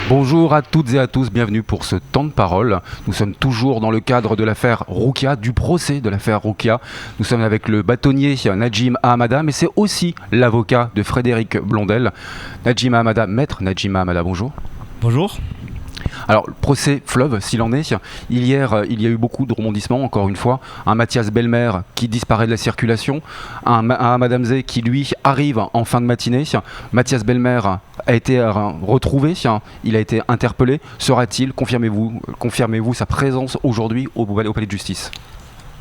Bonjour à toutes et à tous, bienvenue pour ce temps de parole. Nous sommes toujours dans le cadre de l'affaire Roukia, du procès de l'affaire Roukia. Nous sommes avec le bâtonnier Najim Ahamada, mais c'est aussi l'avocat de Frédéric Blondel. Najim Ahamada, maître Najim Ahamada, bonjour. Bonjour. Alors, le procès fleuve, s'il en est. Hier, il y a eu beaucoup de rebondissements, encore une fois. Un Mathias Belmer qui disparaît de la circulation. Un Madame Zé qui, lui, arrive en fin de matinée. Mathias Belmer a été retrouvé. Il a été interpellé. Sera-t-il, confirmez-vous sa présence aujourd'hui au palais de justice?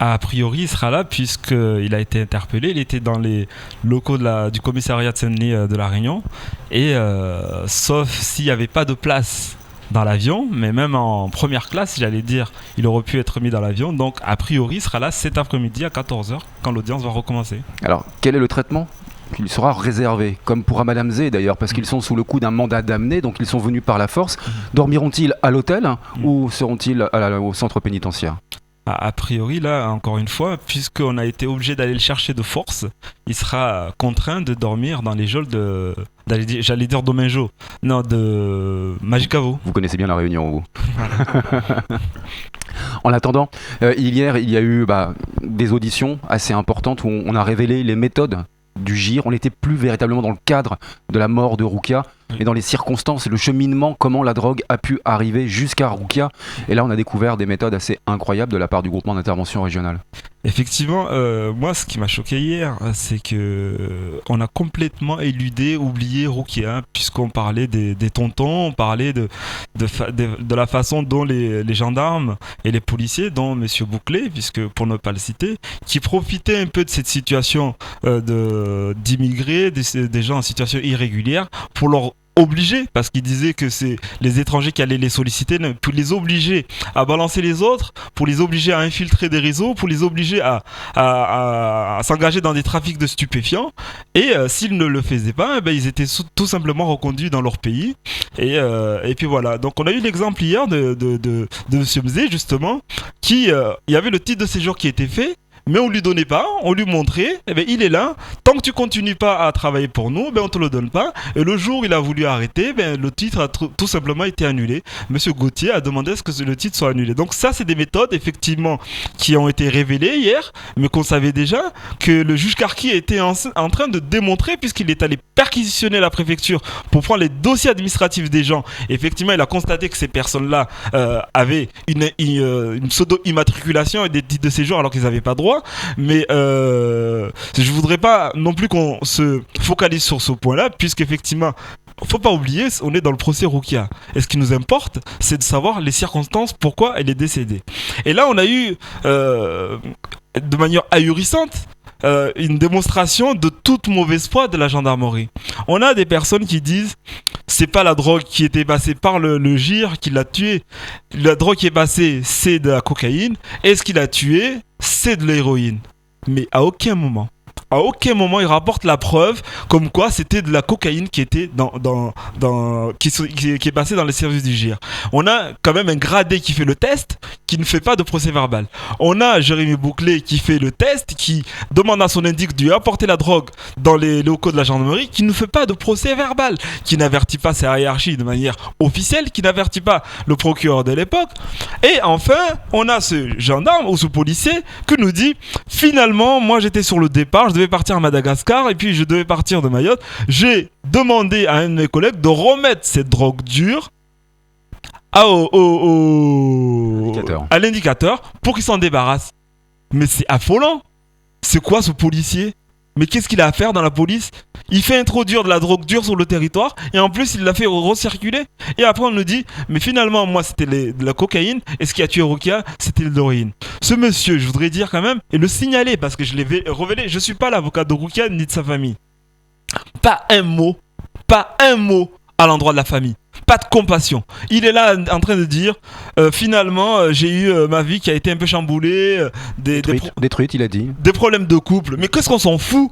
A priori, il sera là puisqu'il a été interpellé. Il était dans les locaux du commissariat de Saint-Denis de La Réunion. Et sauf s'il n'y avait pas de place dans l'avion, mais même en première classe, j'allais dire, il aurait pu être mis dans l'avion. Donc, a priori, il sera là cet après-midi à 14h, quand l'audience va recommencer. Alors, quel est le traitement qu'il sera réservé, comme pour Madame Zé d'ailleurs, parce qu'ils sont sous le coup d'un mandat d'amener, donc ils sont venus par la force. Dormiront-ils à l'hôtel ou seront-ils au centre pénitentiaire? A priori, là, encore une fois, puisqu'on a été obligé d'aller le chercher de force, il sera contraint de dormir dans les geôles j'allais dire Domingo, non, de Magicavo. Vous connaissez bien la Réunion, vous. En attendant, hier, il y a eu des auditions assez importantes où on a révélé les méthodes du GIR. On n'était plus véritablement dans le cadre de la mort de Roukia, mais dans les circonstances et le cheminement, comment la drogue a pu arriver jusqu'à Roukia. Et là, on a découvert des méthodes assez incroyables de la part du groupement d'intervention régionale. Effectivement, moi, ce qui m'a choqué hier, c'est qu'on a complètement éludé, oublié Roukia, puisqu'on parlait des tontons, on parlait de la façon dont les gendarmes et les policiers, dont M. Bouclé, puisque pour ne pas le citer, qui profitaient un peu de cette situation d'immigrés, des gens en situation irrégulière, pour leur obligés, parce qu'ils disaient que c'est les étrangers qui allaient les solliciter, pour les obliger à balancer les autres, pour les obliger à infiltrer des réseaux, pour les obliger à s'engager dans des trafics de stupéfiants. Et s'ils ne le faisaient pas, ils étaient tout simplement reconduits dans leur pays. Et puis voilà. Donc on a eu l'exemple hier de M. Mzé, justement, il y avait le titre de séjour qui était fait, mais on lui donnait pas, on lui montrait, il est là, tant que tu continues pas à travailler pour nous, on te le donne pas. Et le jour où il a voulu arrêter, le titre a tout simplement été annulé. Monsieur Gauthier a demandé à ce que le titre soit annulé. Donc ça, c'est des méthodes, effectivement, qui ont été révélées hier, mais qu'on savait déjà, que le juge Karki était en train de démontrer, puisqu'il est allé perquisitionner la préfecture pour prendre les dossiers administratifs des gens. Effectivement, il a constaté que ces personnes-là avaient une pseudo-immatriculation et des titres de séjour alors qu'ils n'avaient pas droit. Mais je voudrais pas non plus qu'on se focalise sur ce point-là, puisqu'effectivement, faut pas oublier, on est dans le procès Roukia. Et ce qui nous importe, c'est de savoir les circonstances, pourquoi elle est décédée. Et là, on a eu, de manière ahurissante, une démonstration de toute mauvaise foi de la gendarmerie. On a des personnes qui disent c'est pas la drogue qui était passée par le GIR qui l'a tué. La drogue qui est passée, c'est de la cocaïne. Et ce qui l'a tué, c'est de l'héroïne. Mais à aucun moment, il rapporte la preuve comme quoi c'était de la cocaïne qui était qui est passée dans les services du GIR. On a quand même un gradé qui fait le test, qui ne fait pas de procès verbal. On a Jérémy Bouclé qui fait le test, qui demande à son indique de lui apporter la drogue dans les locaux de la gendarmerie, qui ne fait pas de procès verbal, qui n'avertit pas sa hiérarchie de manière officielle, qui n'avertit pas le procureur de l'époque. Et enfin, on a ce gendarme ou ce policier qui nous dit finalement, moi j'étais sur le départ, je devais partir à Madagascar et puis je devais partir de Mayotte. J'ai demandé à un de mes collègues de remettre cette drogue dure à l'indicateur pour qu'il s'en débarrasse. Mais c'est affolant. C'est quoi ce policier? Mais qu'est-ce qu'il a à faire dans la police? Il fait introduire de la drogue dure sur le territoire et en plus il l'a fait recirculer. Et après on nous dit, mais finalement moi c'était de la cocaïne et ce qui a tué Roukia c'était de l'héroïne. Ce monsieur, je voudrais dire quand même, et le signaler parce que je l'ai révélé, je suis pas l'avocat de Roukia ni de sa famille. Pas un mot à l'endroit de la famille. Pas de compassion. Il est là en train de dire finalement j'ai eu ma vie qui a été un peu chamboulée, détruite, il a dit. Des problèmes de couple. Mais qu'est-ce qu'on s'en fout?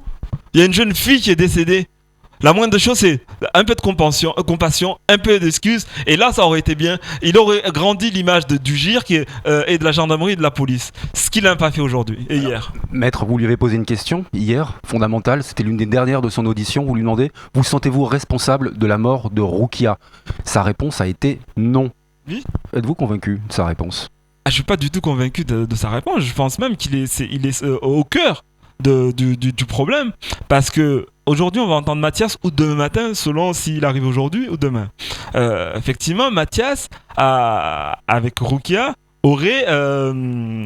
Il y a une jeune fille qui est décédée. La moindre des choses, c'est un peu de compassion, un peu d'excuses. Et là, ça aurait été bien. Il aurait grandi l'image du GIR et de la gendarmerie et de la police. Ce qu'il n'a pas fait aujourd'hui et hier. Maître, vous lui avez posé une question hier, fondamentale. C'était l'une des dernières de son audition. Vous lui demandez, vous sentez-vous responsable de la mort de Roukia? Sa réponse a été non. Oui. Êtes-vous convaincu de sa réponse? Je suis pas du tout convaincu de sa réponse. Je pense même qu'il est au cœur du problème. Parce que aujourd'hui, on va entendre Mathias ou demain matin, selon s'il arrive aujourd'hui ou demain. Effectivement, Mathias, avec Roukia, aurait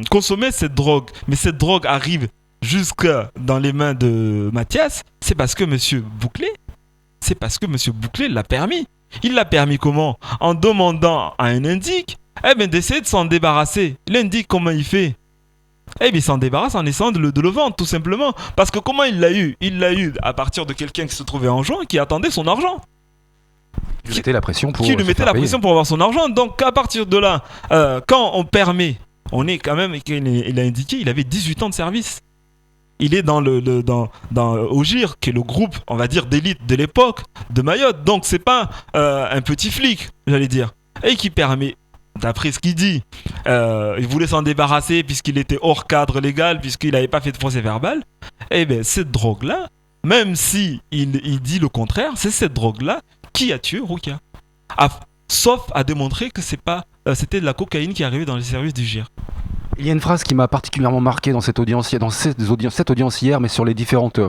consommé cette drogue. Mais cette drogue arrive jusque dans les mains de Mathias. C'est parce que Monsieur Bouclé l'a permis. Il l'a permis comment? En demandant à un indique d'essayer de s'en débarrasser. L'indique, comment il fait? Il s'en débarrasse en essayant de le vendre, tout simplement. Parce que comment il l'a eu? Il l'a eu à partir de quelqu'un qui se trouvait en juin, qui attendait son argent. Qui lui mettait la pression pour avoir son argent. Donc à partir de là, quand on permet, on est quand même, il a indiqué, il avait 18 ans de service. Il est dans au GIR, qui est le groupe, on va dire, d'élite de l'époque de Mayotte. Donc c'est pas un petit flic, j'allais dire. Et qui permet, d'après ce qu'il dit, il voulait s'en débarrasser puisqu'il était hors cadre légal, puisqu'il n'avait pas fait de procès verbal. Cette drogue-là, même si il dit le contraire, c'est cette drogue-là qui a tué Roukia. Sauf à démontrer que c'était de la cocaïne qui est arrivée dans les services du GIR. Il y a une phrase qui m'a particulièrement marqué dans cette audience hier, mais sur les différentes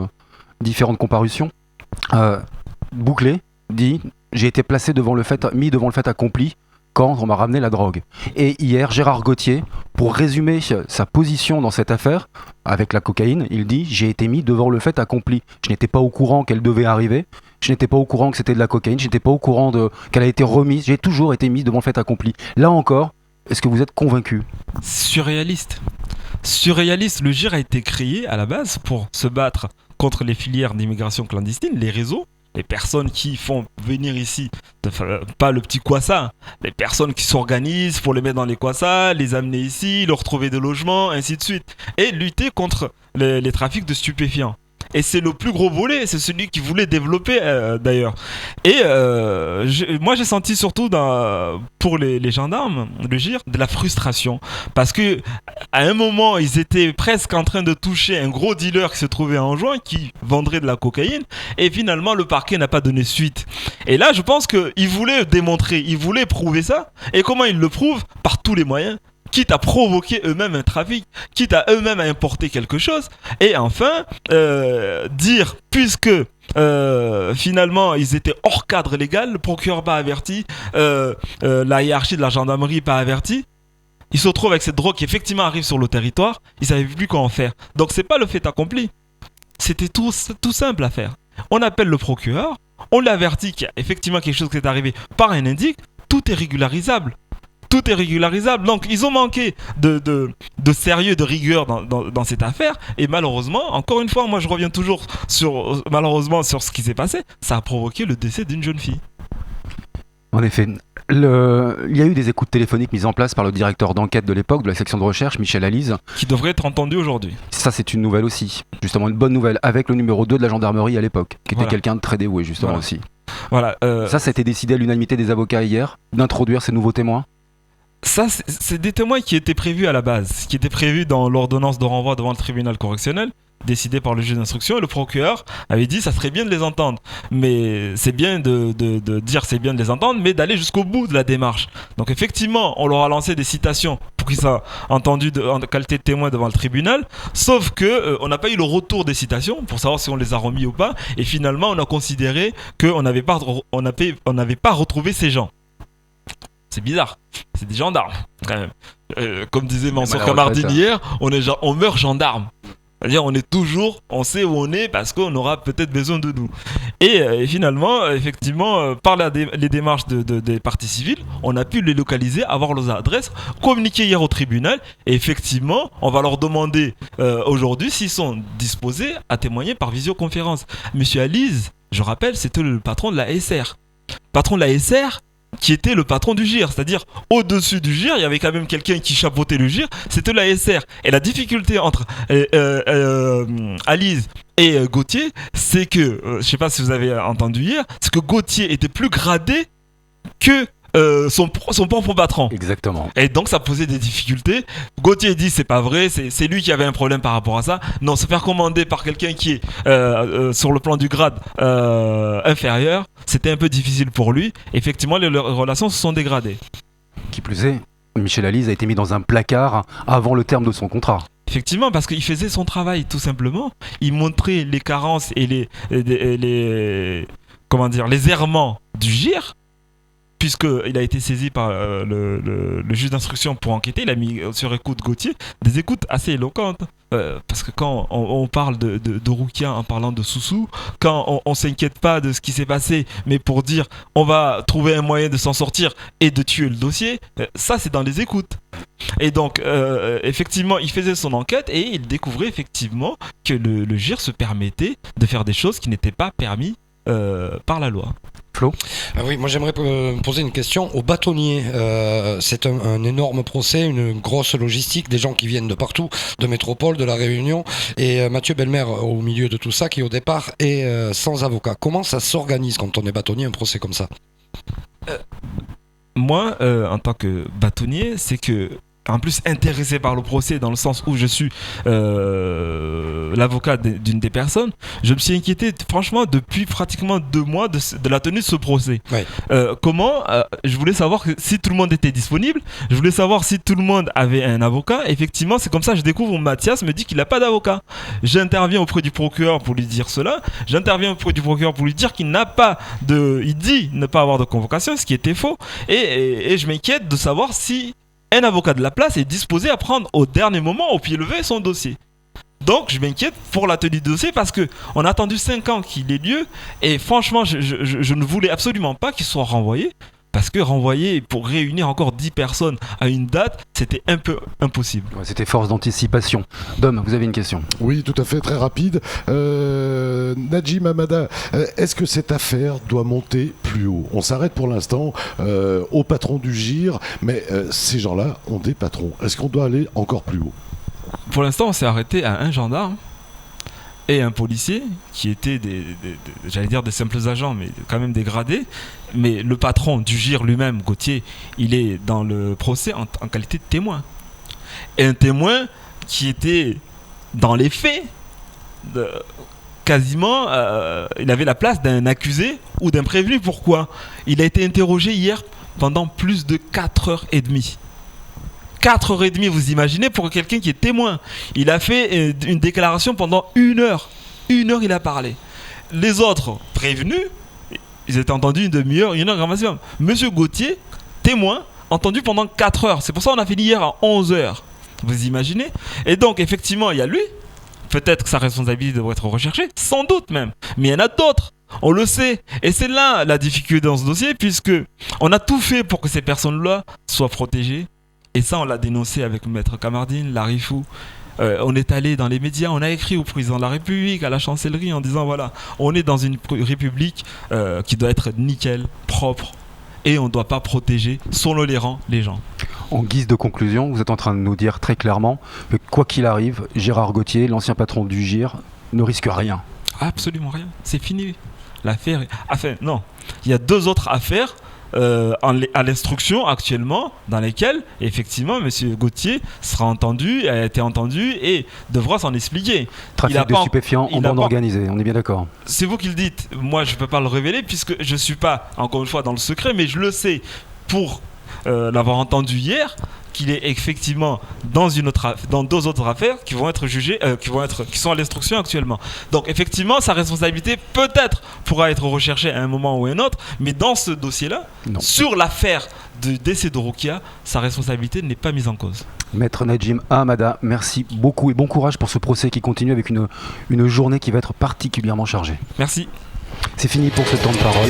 comparutions. Bouclé dit « J'ai été mis devant le fait accompli quand on m'a ramené la drogue ». Et hier, Gérard Gauthier, pour résumer sa position dans cette affaire, avec la cocaïne, il dit « J'ai été mis devant le fait accompli. Je n'étais pas au courant qu'elle devait arriver. Je n'étais pas au courant que c'était de la cocaïne. Je n'étais pas au courant qu'elle a été remise. J'ai toujours été mis devant le fait accompli. » Là encore, est-ce que vous êtes convaincu? Surréaliste, le GIR a été créé à la base pour se battre contre les filières d'immigration clandestine, les réseaux, les personnes qui font venir ici, pas le petit Kwassa, les personnes qui s'organisent pour les mettre dans les Kwassa, les amener ici, leur trouver des logements, ainsi de suite, et lutter contre les trafics de stupéfiants. Et c'est le plus gros volet, c'est celui qui voulait développer d'ailleurs. Et moi j'ai senti surtout pour les gendarmes, le GIR, de la frustration. Parce que à un moment, ils étaient presque en train de toucher un gros dealer qui se trouvait en juin, qui vendrait de la cocaïne. Et finalement, le parquet n'a pas donné suite. Et là, je pense qu'ils voulaient démontrer, ils voulaient prouver ça. Et comment ils le prouvent? Par tous les moyens. Quitte à provoquer eux-mêmes un trafic, quitte à eux-mêmes à importer quelque chose, et enfin, dire, puisque finalement ils étaient hors cadre légal, le procureur pas averti, la hiérarchie de la gendarmerie pas averti, ils se retrouvent avec cette drogue qui effectivement arrive sur le territoire, ils savaient plus quoi en faire. Donc c'est pas le fait accompli, c'était tout simple à faire. On appelle le procureur, on l'avertit qu'il y a effectivement quelque chose qui est arrivé par un indique, tout est régularisable. Tout est régularisable. Donc, ils ont manqué de sérieux, de rigueur dans cette affaire. Et malheureusement, encore une fois, moi je reviens toujours sur ce qui s'est passé. Ça a provoqué le décès d'une jeune fille. En effet. Il y a eu des écoutes téléphoniques mises en place par le directeur d'enquête de l'époque, de la section de recherche, Michel Alise. Qui devrait être entendu aujourd'hui. Ça, c'est une nouvelle aussi. Justement, une bonne nouvelle. Avec le numéro 2 de la gendarmerie à l'époque, qui était quelqu'un de très dévoué, justement, aussi. Voilà. Ça a été décidé à l'unanimité des avocats hier, d'introduire ces nouveaux témoins. Ça, c'est des témoins qui étaient prévus à la base, qui étaient prévus dans l'ordonnance de renvoi devant le tribunal correctionnel, décidée par le juge d'instruction, et le procureur avait dit ça serait bien de les entendre. Mais c'est bien de dire c'est bien de les entendre, mais d'aller jusqu'au bout de la démarche. Donc effectivement, on leur a lancé des citations pour qu'ils soient entendus en qualité de témoins devant le tribunal, sauf que on n'a pas eu le retour des citations pour savoir si on les a remis ou pas, et finalement on a considéré qu'on n'avait pas retrouvé ces gens. C'est bizarre, c'est des gendarmes, quand même. Comme disait Mansour Kamardine hier, on meurt gendarme. C'est-à-dire on sait où on est parce qu'on aura peut-être besoin de nous. Et finalement, effectivement, par les démarches des parties civiles, on a pu les localiser, avoir leurs adresses, communiquer hier au tribunal. Et effectivement, on va leur demander aujourd'hui s'ils sont disposés à témoigner par visioconférence. Monsieur Alise, je rappelle, c'était le patron de la SR. Patron de la SR, qui était le patron du GIR. C'est-à-dire, au-dessus du GIR, il y avait quand même quelqu'un qui chapeautait le GIR, c'était la SR. Et la difficulté entre Alice et Gauthier, c'est que, je ne sais pas si vous avez entendu hier, c'est que Gauthier était plus gradé que son propre patron. Exactement. Et donc ça posait des difficultés. Gauthier dit c'est pas vrai, c'est lui qui avait un problème par rapport à ça. Non, se faire commander par quelqu'un qui est sur le plan du grade inférieur, c'était un peu difficile pour lui. Effectivement, les relations se sont dégradées. Qui plus est, Michel Alice a été mis dans un placard avant le terme de son contrat. Effectivement, parce qu'il faisait son travail tout simplement. Il montrait les carences et les errements du GIR. Puisqu'il a été saisi par le juge d'instruction pour enquêter, il a mis sur écoute Gauthier des écoutes assez éloquentes. Parce que quand on parle de Roukia en parlant de Soussou, quand on s'inquiète pas de ce qui s'est passé, mais pour dire on va trouver un moyen de s'en sortir et de tuer le dossier, ça c'est dans les écoutes. Et donc effectivement il faisait son enquête et il découvrait effectivement que le GIR se permettait de faire des choses qui n'étaient pas permises par la loi. Flo ? Oui, moi j'aimerais poser une question aux bâtonniers. C'est un énorme procès, une grosse logistique, des gens qui viennent de partout, de métropole, de la Réunion, et Mathieu Belmer au milieu de tout ça, qui au départ est sans avocat. Comment ça s'organise quand on est bâtonnier, un procès comme ça ? Moi, en tant que bâtonnier, c'est que en plus intéressé par le procès dans le sens où je suis l'avocat d'une des personnes, je me suis inquiété franchement depuis pratiquement 2 mois de la tenue de ce procès. Ouais. Comment je voulais savoir si tout le monde était disponible, je voulais savoir si tout le monde avait un avocat. Effectivement, c'est comme ça que je découvre Mathias me dit qu'il n'a pas d'avocat. J'interviens auprès du procureur pour lui dire cela, j'interviens auprès du procureur pour lui dire qu'il n'a pas il dit ne pas avoir de convocation, ce qui était faux, et je m'inquiète de savoir si un avocat de la place est disposé à prendre au dernier moment, au pied levé, son dossier. Donc je m'inquiète pour la tenue du dossier parce qu'on a attendu 5 ans qu'il ait lieu et franchement je ne voulais absolument pas qu'il soit renvoyé parce que renvoyer pour réunir encore 10 personnes à une date, c'était un peu impossible. Ouais, c'était force d'anticipation. Dom, vous avez une question ? Oui, tout à fait, très rapide. Najim Amada, est-ce que cette affaire doit monter plus haut ? On s'arrête pour l'instant au patron du GIR, mais ces gens-là ont des patrons. Est-ce qu'on doit aller encore plus haut ? Pour l'instant, on s'est arrêté à un gendarme et un policier qui étaient j'allais dire des simples agents, mais quand même des gradés. Mais le patron du GIR lui-même, Gauthier, il est dans le procès en qualité de témoin. Et un témoin qui était dans les faits, quasiment, il avait la place d'un accusé ou d'un prévenu. Pourquoi ? Il a été interrogé hier pendant plus de 4h30. 4h30, vous imaginez, pour quelqu'un qui est témoin. Il a fait une déclaration pendant 1 heure. 1 heure, il a parlé. Les autres prévenus, ils étaient entendus 1/2 heure, 1 heure grand maximum. Monsieur Gauthier, témoin, entendu pendant 4 heures. C'est pour ça qu'on a fini hier à 11 heures. Vous imaginez ? Et donc, effectivement, il y a lui. Peut-être que sa responsabilité devrait être recherchée, sans doute même. Mais il y en a d'autres. On le sait. Et c'est là la difficulté dans ce dossier, puisque on a tout fait pour que ces personnes-là soient protégées. Et ça, on l'a dénoncé avec Maître Kamardine, Larifou. On est allé dans les médias, on a écrit au président de la République, à la chancellerie, en disant voilà, on est dans une république qui doit être nickel, propre, et on ne doit pas protéger, selon les rangs, les gens. En guise de conclusion, vous êtes en train de nous dire très clairement que quoi qu'il arrive, Gérard Gauthier, l'ancien patron du GIR, ne risque rien. Absolument rien, c'est fini. L'affaire... Enfin, non, il y a 2 autres affaires à l'instruction actuellement, dans lesquelles effectivement M. Gauthier sera entendu, a été entendu et devra s'en expliquer. Trafic de stupéfiants en bande organisée, on est bien d'accord. C'est vous qui le dites, moi je ne peux pas le révéler puisque je ne suis pas, encore une fois, dans le secret, mais je le sais pour l'avoir entendu hier, qu'il est effectivement dans 2 autres affaires qui vont être jugées, qui sont à l'instruction actuellement. Donc effectivement, sa responsabilité peut-être pourra être recherchée à un moment ou à un autre, mais dans ce dossier-là, sur l'affaire du décès de Roukia, sa responsabilité n'est pas mise en cause. Maître Najim Amada, merci beaucoup et bon courage pour ce procès qui continue avec une journée qui va être particulièrement chargée. Merci. C'est fini pour ce temps de parole.